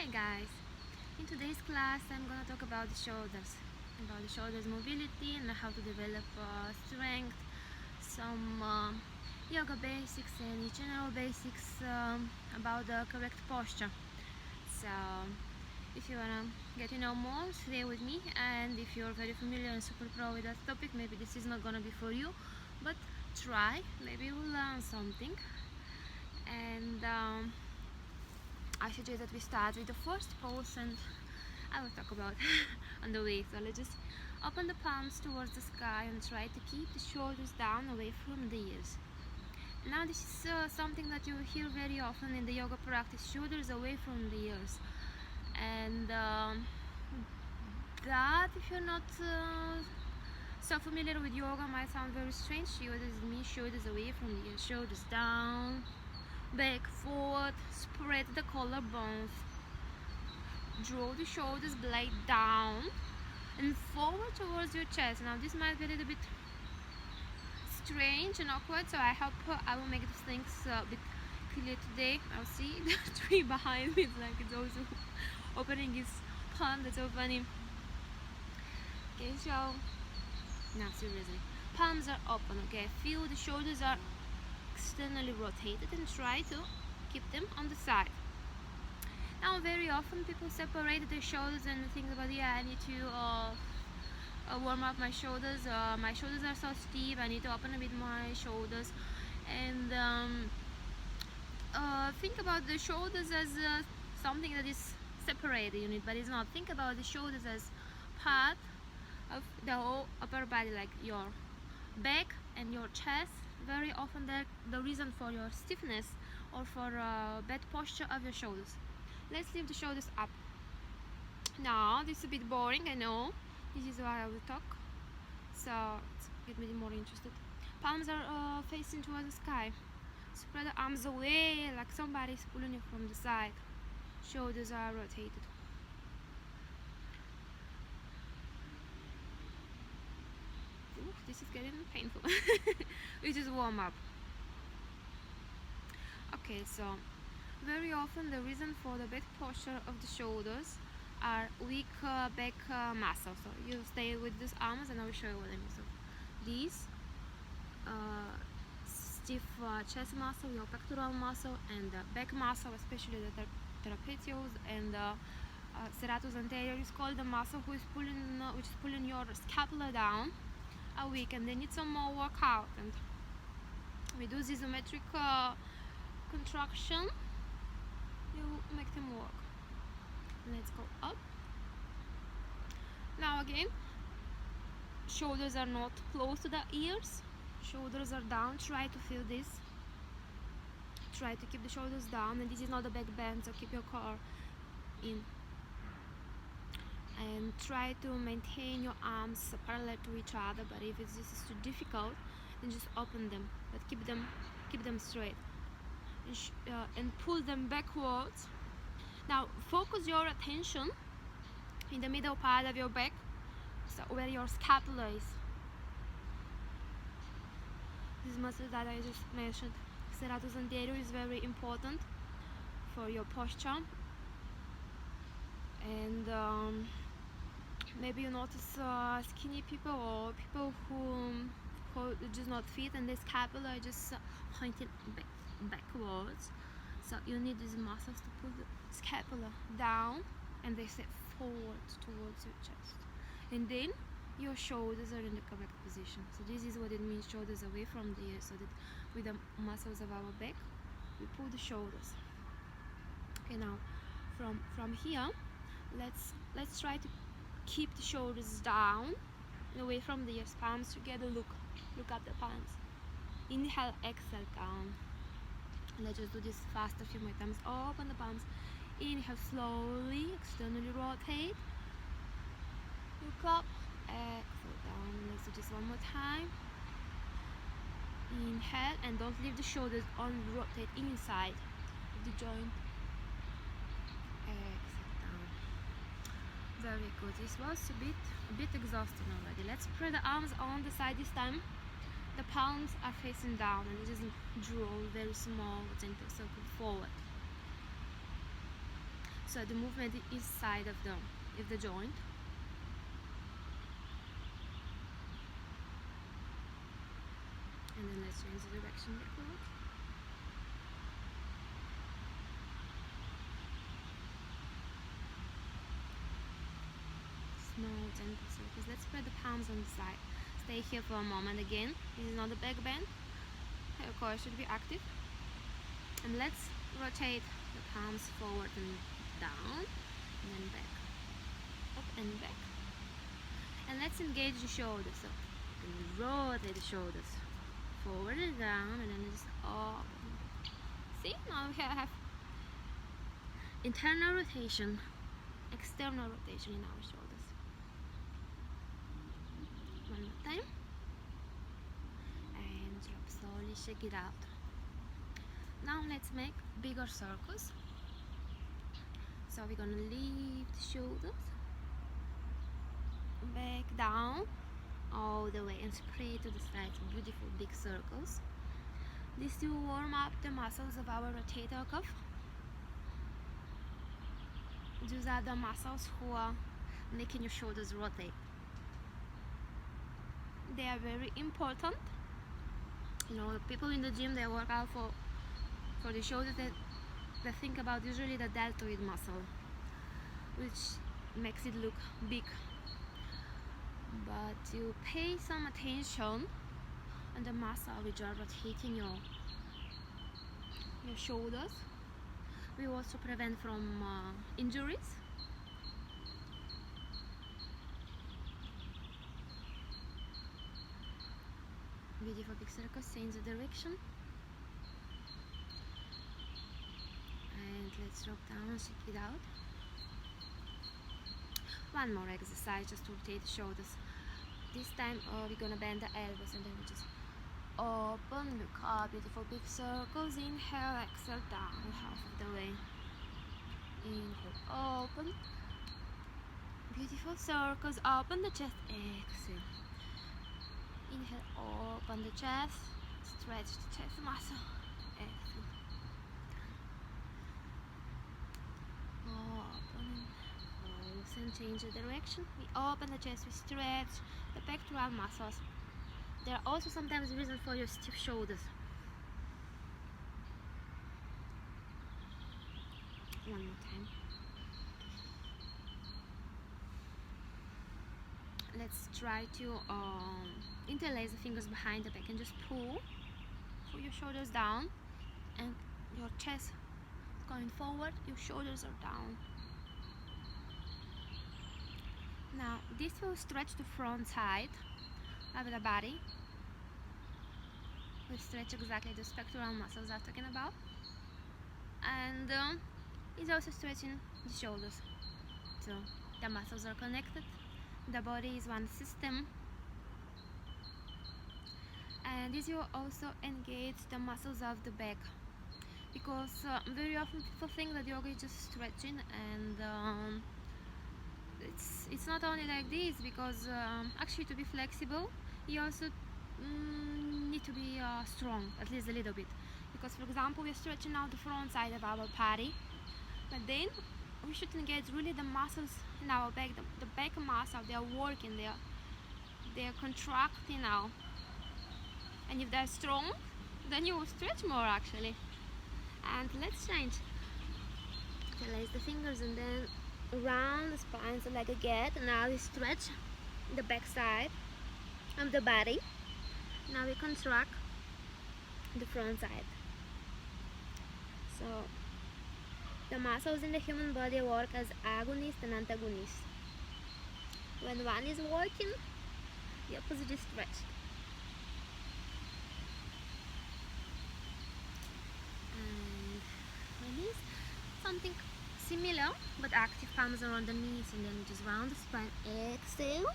Hi guys! In today's class I'm gonna talk about the shoulders mobility and how to develop strength, some yoga basics and general basics about the correct posture. So if you wanna get to know more, stay with me, and if you're very familiar and super pro with that topic, maybe this is not gonna be for you, but try, maybe you will learn something. And I suggest that we start with the first pose, and I will talk about on the way. So let's just open the palms towards the sky and try to keep the shoulders down away from the ears. Now this is something that you hear very often in the yoga practice, shoulders away from the ears. And that, if you're not so familiar with yoga, might sound very strange to you. This means shoulders away from the ears, shoulders down, back, forward, spread the collarbones, draw the shoulders blade down and forward towards your chest. Now this might be a little bit strange and awkward, so I hope I will make these things a bit clear today. I'll see the tree behind me, it's like it's also opening its palm. That's so funny. Okay, so now seriously, palms are open. Okay, feel the shoulders are externally rotated and try to keep them on the side. Now very often people separate their shoulders and think about, yeah, I need to warm up my shoulders, my shoulders are so stiff, I need to open a bit my shoulders, and think about the shoulders as something that is separated unit, but it's not. Think about the shoulders as part of the whole upper body, like your back and your chest. Very often the reason for your stiffness or for bad posture of your shoulders. Let's lift the shoulders up. Now this is a bit boring, I know. This is why I will talk, so let's get me more interested. Palms are facing towards the sky. Spread the arms away like somebody's pulling you from the side. Shoulders are rotated. Oof, this is getting painful. We just warm up. Okay, so very often the reason for the bad posture of the shoulders are weak back muscles. So you stay with these arms and I will show you what I mean. So these stiff chest muscle, your pectoral muscle, and the back muscle, especially the trapezius and serratus anterior, is called the muscle which is pulling your scapula down, are weak, and they need some more workout. And we do this isometric contraction. You make them work. Let's go up. Now again, shoulders are not close to the ears, shoulders are down. Try to feel this. Try to keep the shoulders down, and this is not a back bend, so keep your core in. And try to maintain your arms parallel to each other, but if this is too difficult, then just open them, but keep them straight. And pull them backwards. Now focus your attention in the middle part of your back, so where your scapula is. This muscle that I just mentioned, serratus anterior, is very important for your posture. And maybe you notice skinny people or people who just not fit, and the scapula are just pointing backwards. So you need these muscles to pull the scapula down, and they step forward towards your chest, and then your shoulders are in the correct position. So this is what it means, shoulders away from the ears, so that with the muscles of our back we pull the shoulders. Okay, now from here, let's try to keep the shoulders down and away from the ears. Palms together. Look at the palms. Inhale, exhale, down. Let's just do this fast a few more times. Open the palms. Inhale slowly, externally rotate. Look up, exhale down. Let's do this one more time. Inhale, and don't leave the shoulders on, rotate inside of the joint. Exhale down. Very good. This was a bit exhausting already. Let's spread the arms on the side this time. The palms are facing down, and just draw very small center circle forward. so the movement is side of the joint. And then let's change the direction backward. Small gentle circles. Let's spread the palms on the side. Stay here for a moment again. This is not a back bend. Your core should be active. And let's rotate the palms forward and down, and then back, up and back. And let's engage the shoulders. So you can rotate the shoulders forward and down, and then just up. See, now we have internal rotation, external rotation in our shoulders. One more time. And drop slowly, shake it out. Now let's make bigger circles. So we're gonna lift the shoulders, back down, all the way, and spread to the sides. Beautiful big circles. This will warm up the muscles of our rotator cuff. These are the muscles who are making your shoulders rotate. They are very important. You know, the people in the gym, they work out for the shoulders, they think about usually the deltoid muscle, which makes it look big. But you pay some attention on the muscle which are rotating your shoulders. We also prevent from injuries. Beautiful big circles, change the direction. And let's drop down, shake it out. One more exercise just to rotate the shoulders. This time we're gonna bend the elbows, and then we just open, look up, beautiful big circles. Inhale, exhale, down half of the way. Inhale, open, beautiful circles, open the chest, exhale. Inhale, open the chest, stretch the chest muscle, exhale. Open, close, and change the direction. We open the chest, we stretch the pectoral muscles. There are also sometimes reasons for your stiff shoulders. One more time. Let's try to interlace the fingers behind the back and just pull your shoulders down, and your chest going forward, your shoulders are down. Now this will stretch the front side of the body. We stretch exactly the pectoral muscles I'm talking about, and it's also stretching the shoulders. So the muscles are connected. The body is one system, and this will also engage the muscles of the back, because very often people think that yoga is just stretching, and it's not only like this, because actually to be flexible you also need to be strong, at least a little bit, because for example we're stretching out the front side of our body, but then we should engage really the muscles in our back, the back muscle. They are working, they are contracting now, and if they're strong then you will stretch more actually. And let's change. Place the fingers and then around the spine, so like a get. Now we stretch the back side of the body. Now we contract the front side. So the muscles in the human body work as agonist and antagonist. When one is working, the opposite is stretched. And when it's something similar but active, palms around the knees, and then just round the spine. Exhale.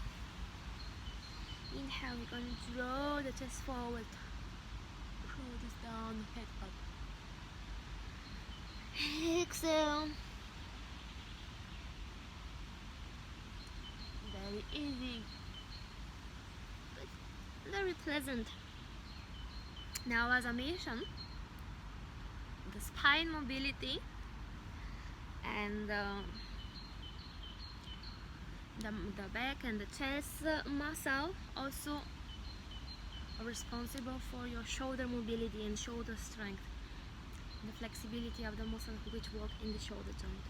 Inhale, we're going to draw the chest forward, shoulders down, head up. Exhale. Very easy, but very pleasant. Now, as I mentioned, the spine mobility and the back and the chest muscle also are responsible for your shoulder mobility and shoulder strength, the flexibility of the muscles which work in the shoulder joint.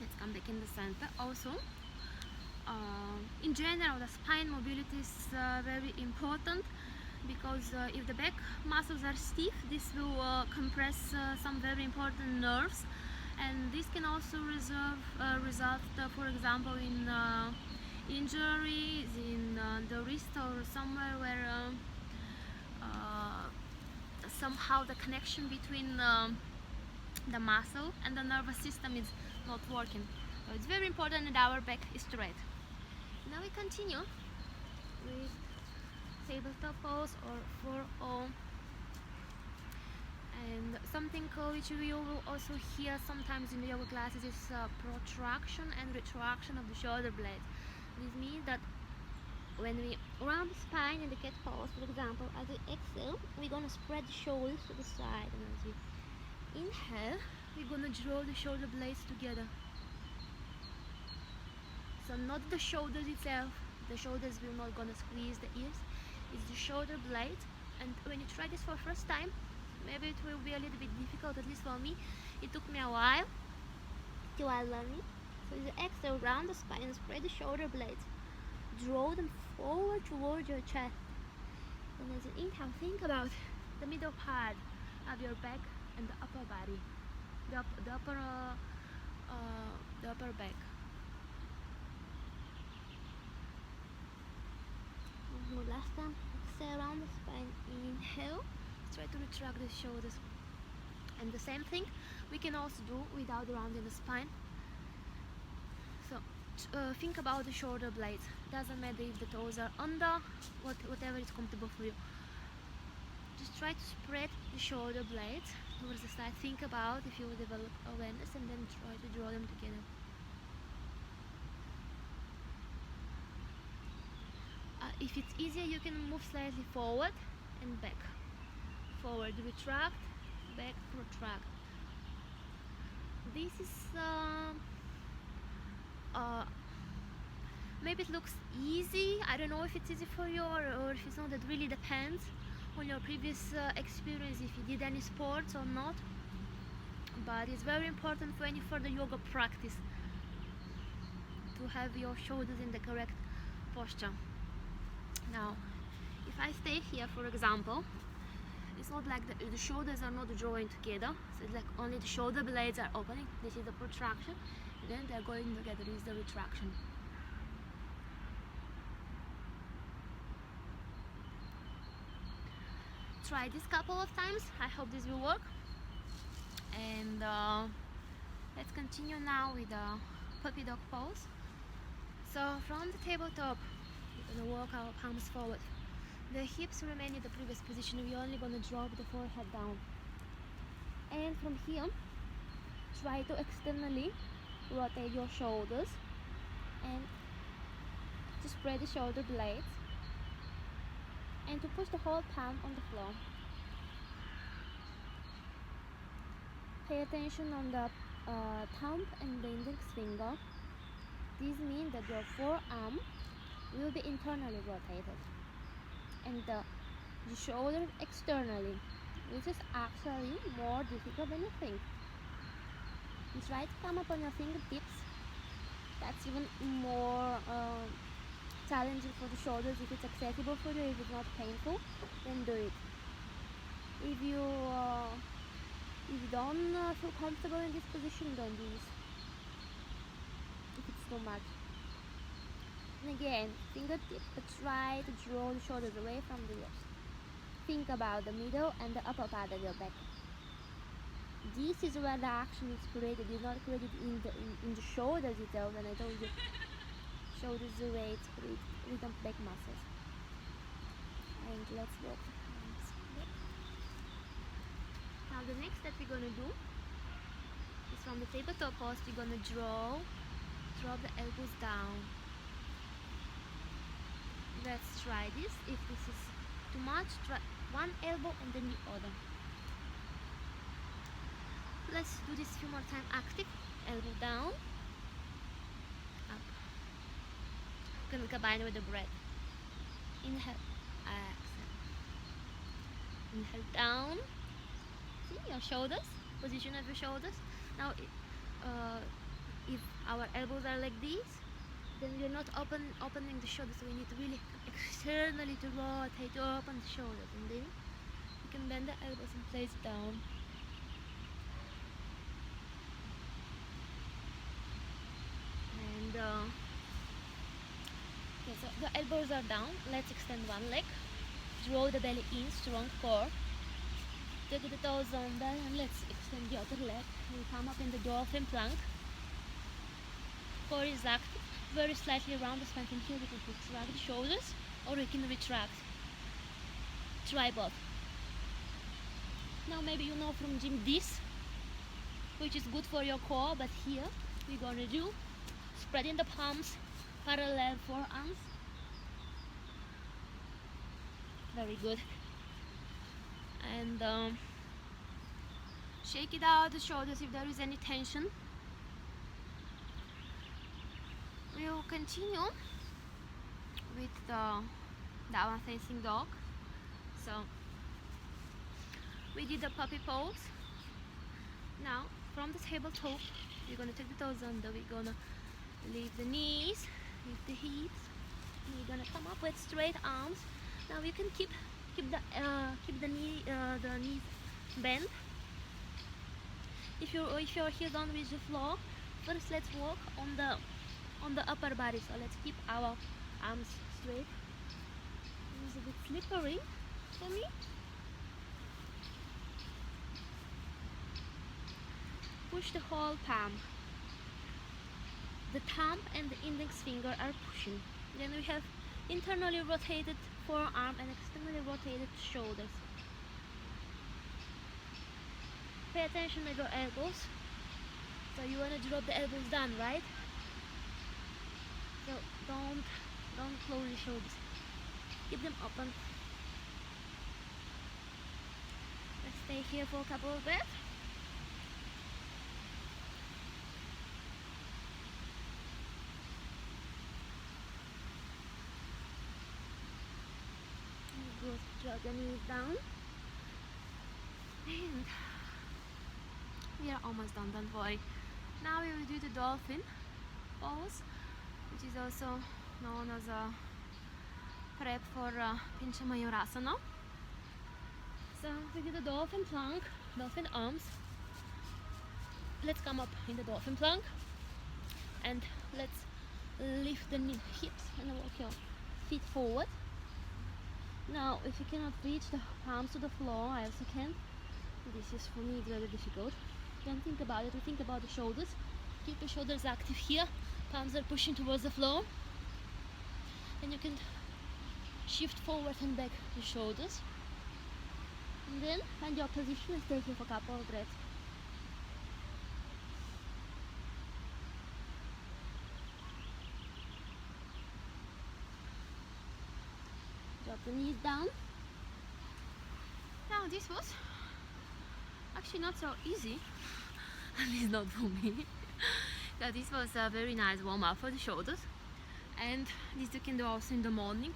Let's come back in the center. Also, in general, the spine mobility is very important, because if the back muscles are stiff, this will compress some very important nerves, and this can also result, for example, in injuries in the wrist or somewhere where somehow the connection between the muscle and the nervous system is not working. So it's very important that our back is straight. Now we continue with tabletop pose or for all. And something which we will also hear sometimes in the yoga classes is protraction and retraction of the shoulder blades. This means that when we round the spine in the cat pose, for example, as we exhale, we're gonna spread the shoulders to the side, and as we inhale, we're gonna draw the shoulder blades together. So not the shoulders itself, the shoulders will not gonna squeeze the ears, it's the shoulder blades. And when you try this for the first time, maybe it will be a little bit difficult, at least for me. It took me a while till I learned it. So you exhale, round the spine and spread the shoulder blades. Draw them forward towards your chest. And as you inhale, think about the middle part of your back and the upper body, the upper back. Last time, exhale, round the spine. Inhale, try to retract the shoulders. And the same thing we can also do without rounding the spine. So think about the shoulder blades. Doesn't matter if the toes are under, whatever is comfortable for you. Just try to spread the shoulder blades towards the side. Think about if you will develop awareness, and then try to draw them together. If it's easier, you can move slightly forward and back. Forward, retract, back, protract. This is maybe it looks easy. I don't know if it's easy for you or if it's not. That really depends on your previous experience, if you did any sports or not. But it's very important for any further yoga practice to have your shoulders in the correct posture. Now, if I stay here, for example, it's not like the shoulders are not drawing together, so it's like only the shoulder blades are opening. This is the protraction, and then they're going together. This is the retraction. Try this couple of times. I hope this will work. And let's continue now with the puppy dog pose. So from the tabletop, we're gonna walk our palms forward. The hips remain in the previous position. We're only gonna drop the forehead down. And from here, try to externally rotate your shoulders and to spread the shoulder blades and to push the whole palm on the floor. Pay attention on the thumb and the index finger. This means that your forearm will be internally rotated and the shoulder externally, which is actually more difficult than you think. You try to come up on your fingertips. That's even more challenging for the shoulders. If it's accessible for you, if it's not painful, then do it. If you don't feel comfortable in this position, don't do this. If it's too much. And again, fingertips, but try to draw the shoulders away from the ears. Think about the middle and the upper part of your back. This is where the action is created. It's not created in the shoulders itself. And I told you, shoulders the way it's created with the back muscles. And let's walk the hands back. Now the next that we're gonna do is from the tabletop pose. We're gonna drop the elbows down. Let's try this. If this is too much, try one elbow and then the other. Let's do this few more times. Active, elbow down, up. Gonna combine with the breath. Inhale, exhale. Inhale down. See your shoulders, position of your shoulders. Now, if our elbows are like this, then we're not opening the shoulders. So we need to really externally to rotate to open the shoulders, and then you can bend the elbows and place down. And okay, so the elbows are down. Let's extend one leg. Draw the belly in, strong core. Take the toes on there, and let's extend the other leg. We come up in the dolphin plank. Core is active. Very slightly around the spine. From here we can retract the shoulders, or we can retract. Try both. Now maybe you know from gym this, which is good for your core, but here we're gonna do spreading the palms, parallel forearms. Very good. And shake it out the shoulders if there is any tension. We'll continue with the downward facing dog. So we did the puppy pose. Now from the tabletop, we're gonna take the toes under. We're gonna leave the knees, leave the hips. We're gonna come up with straight arms. Now you can keep the knees bent. If your heels on with the floor, first let's work on the upper body. So let's keep our arms straight. It's a bit slippery for me. Push the whole palm. The thumb and the index finger are pushing. Then we have internally rotated forearm and externally rotated shoulders. Pay attention to your elbows. So you want to drop the elbows down, right? So don't close the shoulders. Keep them open. Let's stay here for a couple of breaths. Good. Drop the knees down. And we are almost done, don't worry. Now we will do the dolphin pose, which is also known as a prep for Pincha Mayurasana. So we do the dolphin plank, dolphin arms. Let's come up in the dolphin plank and let's lift the hips and walk your feet forward. Now if you cannot reach the palms to the floor, I also can. This is for me very difficult. Don't think about it, we think about the shoulders. Keep your shoulders active here. Palms are pushing towards the floor. And you can shift forward and back the shoulders. And then find your position and stay here for a couple of breaths. Drop the knees down. Now this was actually not so easy, at least not for me. So this was a very nice warm-up for the shoulders, and this you can do also in the morning.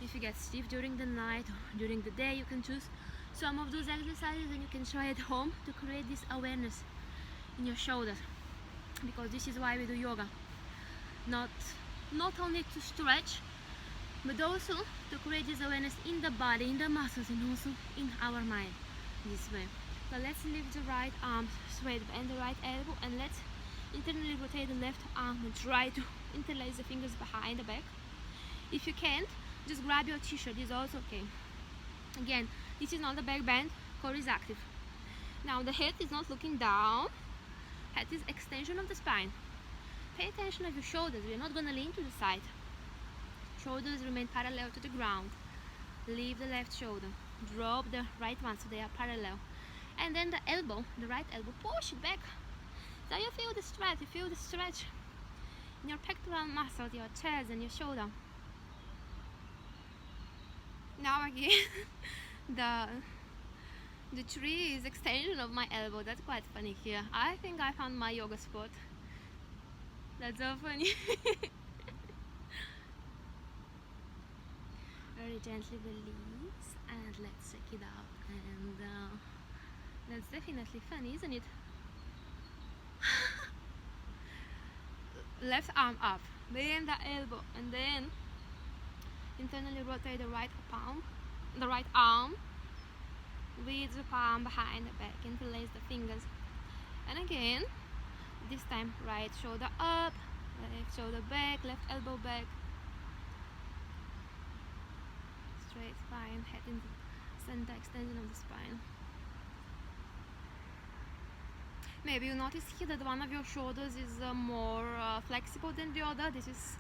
If you get stiff during the night or during the day, you can choose some of those exercises and you can try at home to create this awareness in your shoulders, because this is why we do yoga. Not only to stretch, but also to create this awareness in the body, in the muscles, and also in our mind this way. So let's lift the right arm straight, bend the right elbow, and let's internally rotate the left arm and try to interlace the fingers behind the back. If you can't, just grab your t-shirt, is also okay. Again, this is not a back bend, core is active. Now the head is not looking down, head is extension of the spine. Pay attention of your shoulders, we're not going to lean to the side. Shoulders remain parallel to the ground. Leave the left shoulder, drop the right one so they are parallel. And then the elbow, the right elbow, push it back. So you feel the stretch in your pectoral muscles, your chest and your shoulder. Now again, The tree is extension of my elbow. That's quite funny here. I think I found my yoga spot. That's so funny. Very gently release and let's check it out. And that's definitely fun, isn't it? Left arm up, bend the elbow, and then internally rotate the right arm with the palm behind the back. Interlace the fingers, and again, this time right shoulder up, left shoulder back, left elbow back. Straight spine, head in the center, extension of the spine. Maybe you notice here that one of your shoulders is more flexible than the other. This is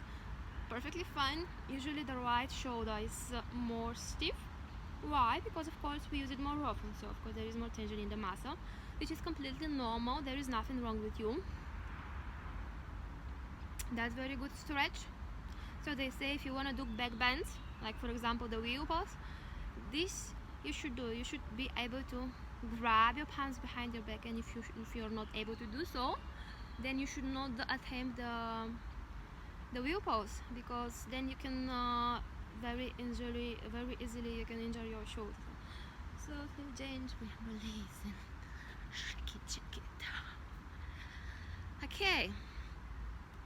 perfectly fine. Usually the right shoulder is more stiff. Why? Because of course we use it more often, so of course there is more tension in the muscle, which is completely normal. There is nothing wrong with you. That's very good stretch. So they say if you want to do back bends, like for example the wheel pose, this you should do. You should be able to grab your palms behind your back, and if you're not able to do so, then you should not attempt the wheel pose, because then you can very easily you can injure your shoulder. So gently release and shake it. Okay,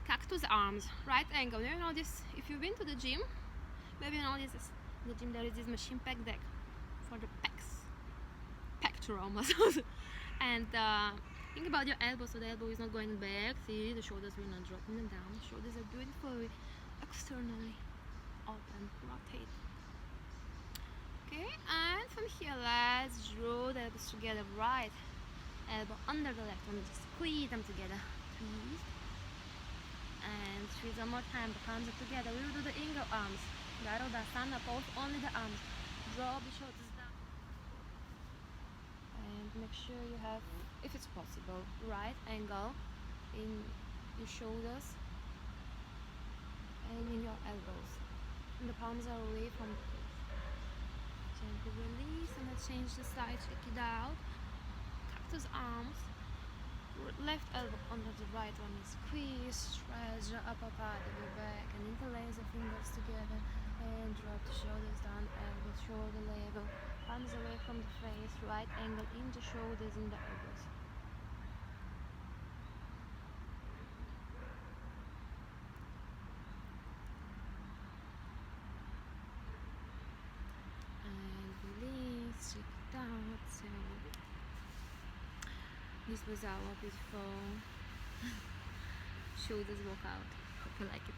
cactus arms, right angle. You know this, if you've been to the gym, maybe you know this, the gym there is this machine pec deck for the pectoral muscles. And think about your elbow, so the elbow is not going back. See, the shoulders will not drop them down. The shoulders are beautifully externally open, rotate. Okay, and from here let's draw the elbows together. Right elbow under the left one, just squeeze them together. Twist and squeeze one more time. The palms are together. We will do the ingle arms. Garudasana pose, only the arms. Drop the shoulders down. And make sure you have, if it's possible, right angle in your shoulders and in your elbows. And the palms are away from the face. Gently release and let's change the side, check it out. Cactus arms. Left elbow under the right one, squeeze, stretch the upper part of your back and interlace the fingers together and drop the shoulders down, elbow, shoulder level, palms away from the face, right angle in the shoulders, in the elbows. And release, check it out. So this was our beautiful shoulders workout. Hope you like it.